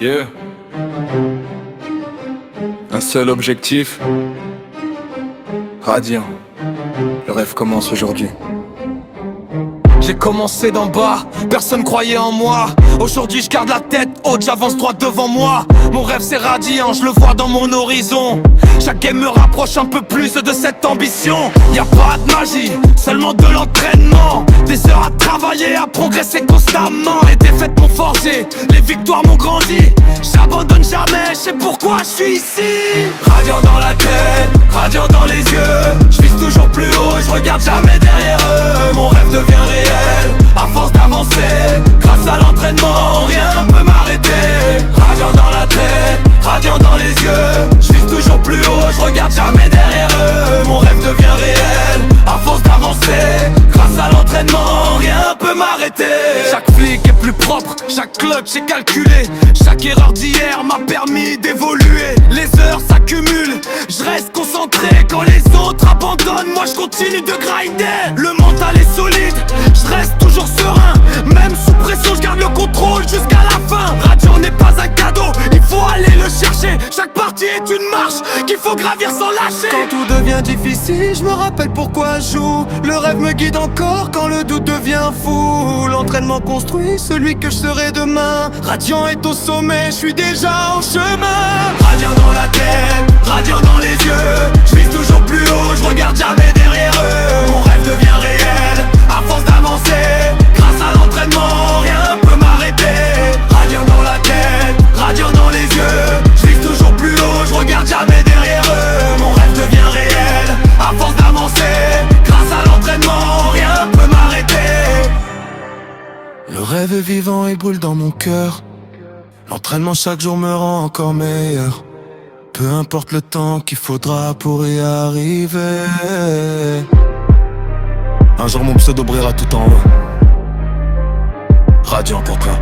Yeah. Un seul objectif. Radiant. Le rêve commence aujourd'hui. J'ai commencé d'en bas, personne croyait en moi. Aujourd'hui je garde la tête haute, j'avance droit devant moi. Mon rêve c'est radiant, je le vois dans mon horizon. Chaque game me rapproche un peu plus de cette ambition. Y a pas de magie, seulement de l'entraînement. Des heures à travailler, à progresser constamment. Les défaites m'ont forgé, les victoires m'ont grandi. J'abandonne jamais, je sais pourquoi je suis ici. Radiant dans la tête, radiant dans les yeux. Je vise toujours plus haut, je regarde jamais derrière eux. Mon rêve devient réel. À force d'avancer, grâce à l'entraînement, rien peut m'arrêter. Radiant dans la tête, radiant dans les yeux. Je vise toujours plus haut, je regarde jamais derrière eux. Mon rêve devient réel. À force d'avancer, grâce à l'entraînement, rien peut m'arrêter. Chaque flic est plus propre, chaque clutch est calculé. Chaque erreur d'hier m'a permis d'évoluer. Les heures s'accumulent, je reste concentré. Quand les autres abandonnent, moi je continue de grinder. Le mental est solide, je reste toujours serein. Même sous pression, je garde le contrôle jusqu'à la fin. Radiant n'est pas un cadeau, il faut aller le chercher. Chaque partie est une marche qu'il faut gravir sans lâcher. Quand tout devient difficile, je me rappelle pourquoi je joue. Le rêve me guide encore quand le doute devient fou. L'entraînement construit celui que je serai demain. Radiant est au sommet, je suis déjà au chemin. Radiant dans la tête, radiant dans les yeux. Je vise toujours plus haut, je regarde jamais derrière eux. Mon rêve devient réel, à force d'avancer. Grâce à l'entraînement, rien peut m'arrêter. Radiant dans la tête, radiant dans les yeux. Je vise toujours plus haut, je regarde jamais derrière eux. Mon rêve devient réel, à force d'avancer. Grâce à l'entraînement, rien peut m'arrêter. Le rêve est vivant et brûle dans mon cœur. L'entraînement chaque jour me rend encore meilleur. Peu importe le temps qu'il faudra pour y arriver. Un jour mon pseudo brillera tout en haut. Radiant pour toi.